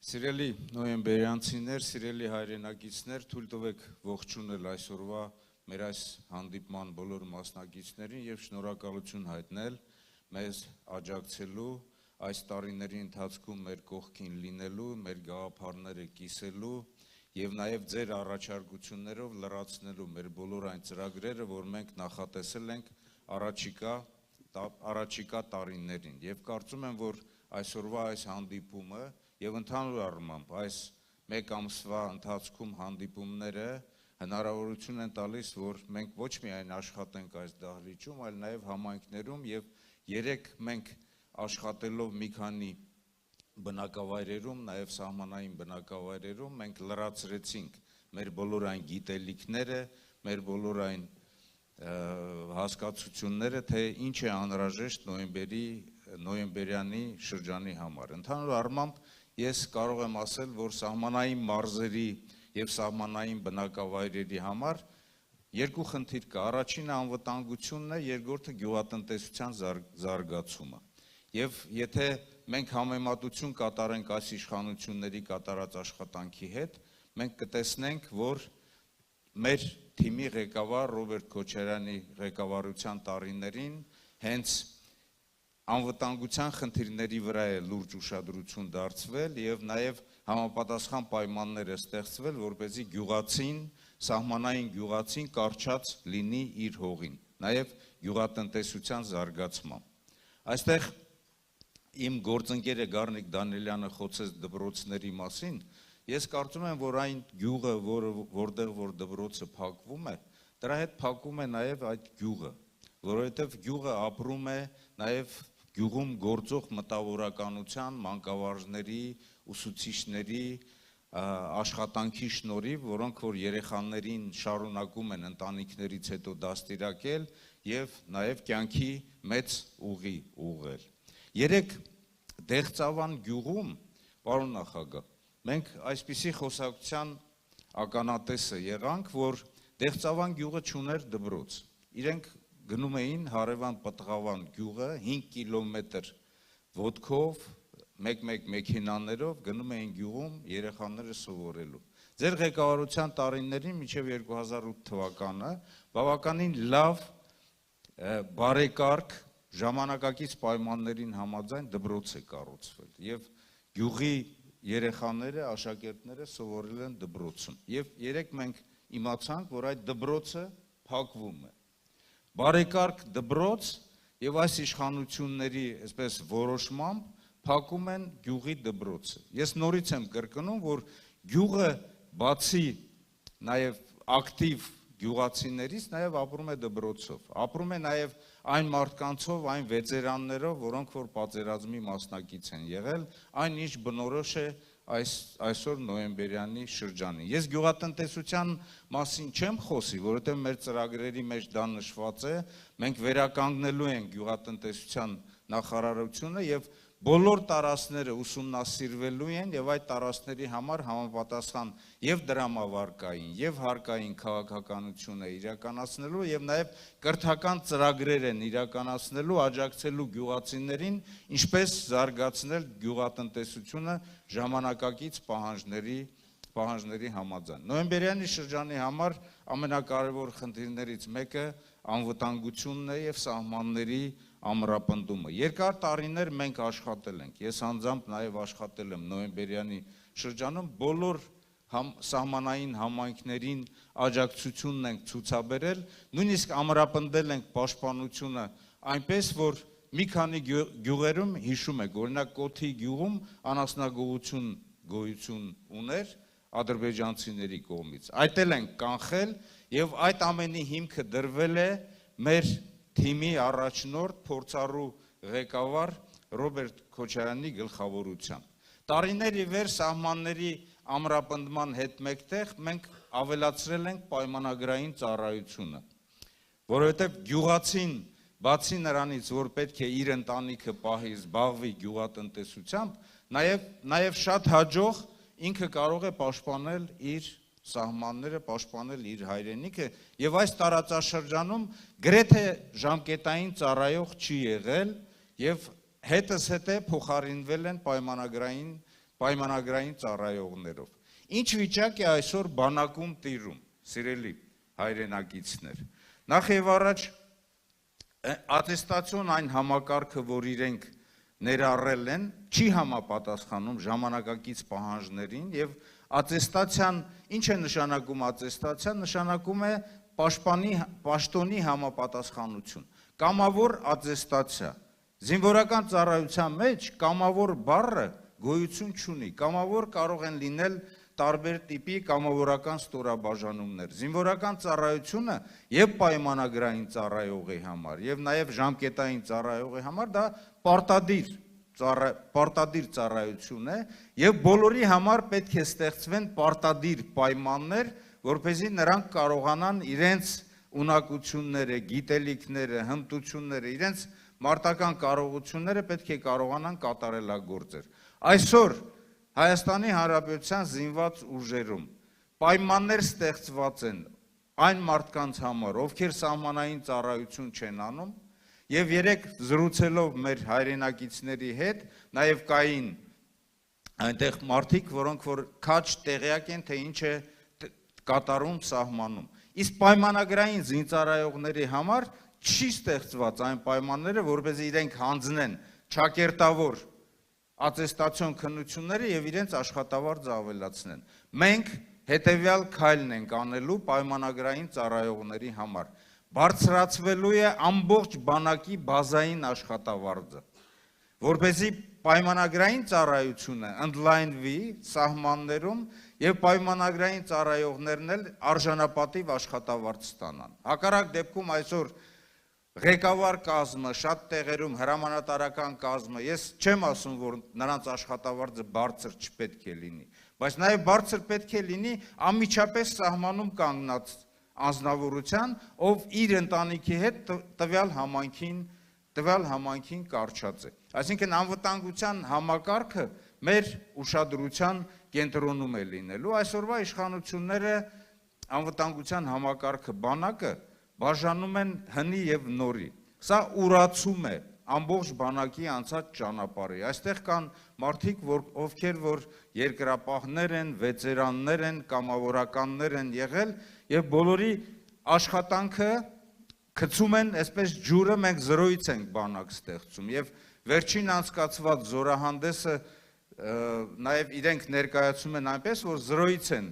Սիրելի նոյեմբերյանցիներ, սիրելի հայրենակիցներ, թույլ տվեք ողջունել այսօրվա մեր այս հանդիպման բոլոր մասնակիցներին եւ շնորհակալություն հայտնել մեզ աջակցելու, այս տարիների ընթացքում մեր կողքին լինելու, մեր գաղափարները կիսելու եւ նաեւ ձեր առաջարկություններով լրացնելու մեր բոլոր այն ծրագրերը, որ մենք նախատեսել ենք առաջիկա տարիներին եւ կարծում եմ, որ այսօրվա այս հանդիպումը եւ ընդհանուր առմամբ այս մեկ ամսվա ընթացքում հանդիպումները հնարավորություն են տալիս, որ մենք ոչ միայն աշխատենք այս դահլիճում, այլ նաեւ համայնքներում եւ երեք մենք աշխատելով մի քանի բնակավայրերում, նաեւ սահմանային բնակավայրերում մենք լրացրեցինք մեր բոլոր այն գիտելիքները, մեր բոլոր այն հասկացությունները, թե ինչ է անհրաժեշտ նոյեմբերյանի շրջանի համար։ Ընդհանուր առմամբ ես կարող եմ ասել, որ սահմանային մարզերի եւ սահմանային բնակավայրերի համար երկու խնդիր կա։ Առաջինը անվտանգությունն է, երկրորդը գյուղատնտեսության զարգացումը։ Եվ եթե մենք համեմատություն կատարենք այս իշխանությունների կատարած աշխատանքի հետ, մենք կտեսնենք, որ մեր թիմի ղեկավար Ռոբերտ Քոչարյանի ղեկավարության տարիներին հենց անվտանգության խնդիրների վրա է լուրջ ուշադրություն դարձվել եւ նաեւ համապատասխան պայմաններ է ստեղծվել, որպեսզի գյուղացին, սահմանային գյուղացին կարճած լինի իր հողին, նաեւ գյուղատնտեսության զարգացմամբ։ Այստեղ իմ գործընկերը Գառնիկ Դանիելյանը խոսեց դպրոցների մասին, ես կարծում եմ, որ այն գյուղը, որտեղ որ դպրոցը փակվում է, դրա հետ փակում է նաեւ այդ գյուղը, որովհետեւ գյուղը ապրում է նաեւ գյուղում գործող մտավորականության, մանկավարժների, ուսուցիչների աշխատանքի շնորհիվ, որոնք որ երեխաներին շարունակում են ընտանիքներից հետո դաստիարակել եւ նաեւ կյանքի մեծ ուղի ուղղել։ Երեք Դեղծավան գյուղում, պարոն նախագահ, մենք այսպիսի խոսակցության ականատեսը եղանք, որ Դեղծավան գյուղը չուներ դպրոց։ Իրենք գնում էին Հարևան Պտղավան գյուղը 5 կիլոմետր ոտքով, մեկ-մեկ մեքենաներով գնում էին գյուղում երեխաները սովորելու։ Ձեր ղեկավարության տարիներին մինչև 2008 թվականը բավականին լավ բարեկարգ ժամանակակից պայմաններին համաձայն դպրոց է կառուցվել եւ գյուղի երեխաները, աշակերտները սովորել են դպրոցում։ Եվ երեք մենք իմացանք, որ այդ դպրոցը փակվում է։ Բարեկարգ դպրոց եւ այս իշխանությունների այսպես որոշմամբ փակում են գյուղի դպրոցը։ Ես նորից եմ կրկնում, որ գյուղը բացի նաեւ ակտիվ գյուղացիներից նաեւ ապրում է դպրոցով, ապրում է նաեւ այն մարդկանցով, այն վետերաններով, որոնք որ պատերազմի մասնակից են եղել, այն ինչ բնորոշ է այսօր նոյեմբերյանի շրջանին։ Ես գյուղատնտեսության մասին չեմ խոսի, որովհետև մեր ծրագրերի մեջ դա նշված է, մենք վերականգնելու ենք գյուղատնտեսության նախարարությունը եւ բոլոր տարածքները ուսումնասիրվելու են եւ այդ տարածքների համար համապատասխան եւ դրամավարկային եւ հարկային քաղաքականությունը իրականացնելու եւ նաեւ կրթական ծրագրեր են իրականացնելու, աջակցելու գյուղացիներին, ինչպես զարգացնել գյուղատնտեսությունը ժամանակակից պահանջների համաձայն։ Նոյեմբերյանի շրջանի համար ամենակարևոր խնդիրներից մեկը անվտանգությունն է եւ սահմանների ամրապնդումը։ Երկար տարիներ մենք աշխատել ենք, ես անձամբ նաև աշխատել եմ նոյեմբերյանի շրջանում, բոլոր սահմանային համայնքներին աջակցությունն ենք ցուցաբերել, նույնիսկ ամրապնդել ենք պաշտպանությունը այնպես, որ մի քանի գյուղերում հիշում եք, օրինակ Կոթի գյուղում անասնագողություն գոյություն ուներ ադրբեջանցիների կողմից։ Այդ էլ ենք կանխել եւ այդ ամենի հիմքը դրվել է մեր թիմի առաջնորդ փորձառու ղեկավար Ռոբերտ Քոչարյանի գլխավորությամբ։ Տարիներ ի վեր սահմանների ամրապնդման հետ մեկտեղ մենք ավելացրել ենք պայմանագրային ծառայությունը, որովհետև գյուղացին բացի նրանից, որ պետք է իր ընտանիքը պահի, զբաղվի գյուղատնտեսությամբ, նաև շատ հաջող ինքը կարող է պաշտպանել իր սահմանները, պաշտպանել իր հայրենիքը եւ այս տարածաշրջանում գրեթե ժամկետային ծառայող չի եղել եւ հետզհետե փոխարինվել են պայմանագրային պայմանագրային ծառայողներով։ Ինչ վիճակ է այսօր բանակում տիրում, սիրելի հայրենակիցներ։ Նախ եւ առաջ ատեստացիոն այն համակարգը, որ իրենք ներառել են, չի համապատասխանում ժամանակակից պահանջներին եւ ատեստացիան, ինչ է նշանակում ատեստացիան, նշանակում է պաշտոնի համապատասխանություն, կամավոր ատեստացիա։ Զինվորական ծառայության մեջ կամավոր բառը գոյություն չունի, կամավոր կարող են լինել տարբեր տիպի կամավորական ստորաբաժանումներ։ Զինվորական ծառայությունը եւ պայմանագրային ծառայողի համար եւ նաեւ ժամկետային ծառայողի համար դա պարտադիր ծառայություն է եւ բոլորի համար պետք է ստեղծվեն պարտադիր պայմաններ, որպեսզի նրանք կարողանան իրենց ունակությունները, գիտելիքները, հմտությունները, իրենց մարտական կարողությունները պետք է կարողանան կատարելագործել։ Այսօր Հայաստանի Հանրապետության զինված ուժերում պայմաններ ստեղծված են այն մարդկանց համար, ովքեր սահմանային ծառայություն չեն անում, եւ երեք զրուցելով մեր հայրենակիցների հետ, նաեւ կային այնտեղ մարդիկ, որոնք որ քաջ տեղյակ են, թե ինչ է կատարում սահմանում։ Իսկ պայմանագրային զինծառայողների համար չի ստեղծված այն պայմանները, որպեսզի իրենք հանձնեն ճակերտավոր ատեստացիոն քննությունները եւ իրենց աշխատավարձը ավելացնեն։ Մենք հետեւյալ քայլն ենք անելու պայմանագրային ծառայողների համար։ Բարձրացվելու է ամբողջ բանակի բազային աշխատավարձը, որպեսզի պայմանագրային ծառայությունը ընդլայնվի սահմաններում եւ պայմանագրային ծառայողներն էլ արժանապատիվ աշխատավարձ ստանան։ Հակառակ դեպքում այսօր ղեկավար կազմը, շատ տեղերում հրամանատարական կազմը, ես չեմ ասում, որ նրանց աշխատավարձը բարձր չպետք է լինի, բայց նաև բարձր պետք է լինի անմիջապես սահմանում կանգնած անձնավորության, ով իր ընտանիքի հետ տվյալ համայնքին կառչած է։ Այսինքն անվտանգության համակարգը մեր ուշադրության կենտրոնում է լինելու։ Այսօրվա իշխանությունները անվտանգության համակարգը բանակը բաժանում են հնի եւ նորի։ Սա ուրացում է ամբողջ բանակի անցած ճանապարհի։ Այստեղ կան մարդիկ, ովքեր որ երկրապահներ են, վետերաններ են, կամավորականներ են եղել եւ բոլորի աշխատանքը գցում են, այսպես ջուրը մենք զրոյից ենք բանակ ստեղծում եւ վերջին անցկացված զորահանդեսը նաեւ իրենք ներկայացում են այնպես, որ զրոյից են։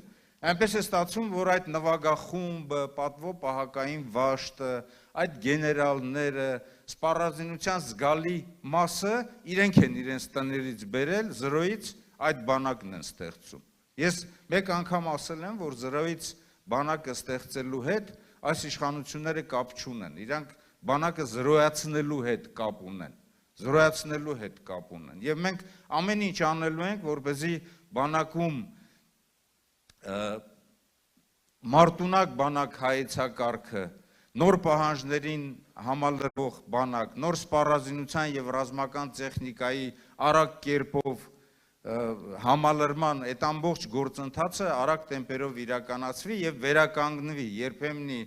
Այնպես է ստացվում, որ այդ նվագախումբը, պատվո պահակային վաշտը, այդ գեներալները, սպառազինության զգալի մասը իրենք են իրենց տներից բերել, զրոյից այդ բանակն են ստեղծում։ Ես մեկ անգամ ասել եմ, որ զրոյից բանակը ստեղծելու հետ այս իշխանությունները կապ չունեն, իրանք բանակը զրոյացնելու հետ կապ ունեն։ Եվ մենք ամեն ինչ անելու ենք, որպեսզի բանակում մարտունակ բանակ հայեցակարգը, նոր պահանջներին համալրվող բանակ, նոր սպառազինության եւ ռազմական տեխնիկայի արագ կերպով համալրման այդ ամբողջ գործընթացը արագ տեմպերով իրականացվի եւ վերականգնվի երբեմնի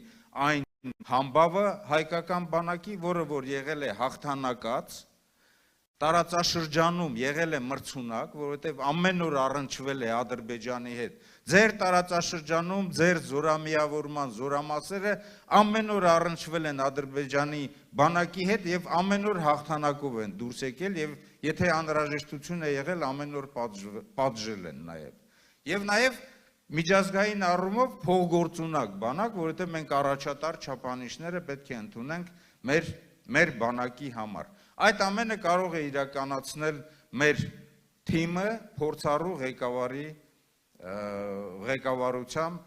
այն համբավը հայկական բանակի, որը որ եղել է հաղթանակած, տարածաշրջանում եղել է մրցունակ, որովհետև ամեն օր առնչվել է Ադրբեջանի հետ։ Ձեր տարածաշրջանում ձեր զորամիավորման զորամասերը ամեն օր առնչվել են Ադրբեջանի բանակի հետ եւ ամեն օր հաղթանակով են դուրս եկել եւ եթե անհրաժեշտություն է եղել ամեն օր պատժել են նաեւ։ Եվ նաեւ միջազգային առումով փոխգործունակ բանակ, որովհետև մենք առաջատար չափանիշները պետք է ընդունենք մեր բանակի համար։ Այդ ամենը կարող է իրականացնել մեր թիմը փորձառու ղեկավարի ղեկավարությամբ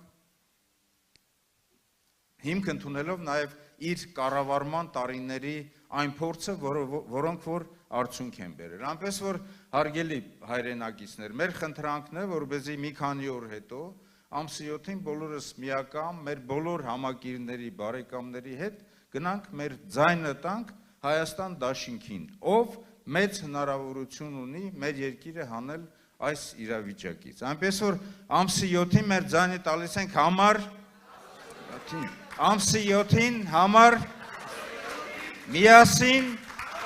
հիմք ընդունելով նաև իր կառավարման տարիների այն փորձը, որոնք որ արդյունք են բերել։ Այնպես որ հարգելի հայրենակիցներ, մեր խնդրանքն է, որպեսզի մի քանի օր հետո ամսի 7-ին բոլորս միակամ մեր բոլոր համակիրների, բարեկամների հետ գնանք մեր ձայնը տանք Հայաստան դաշինքին, ով մեծ հնարավորություն ունի մեր երկիրը հանել այս իրավիճակից։ Այնպես որ ամսի 7-ին մեր ձայնը տալիս ենք համար ամսի 7-ին համար միասին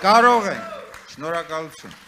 կարող ենք։ Շնորհակալություն։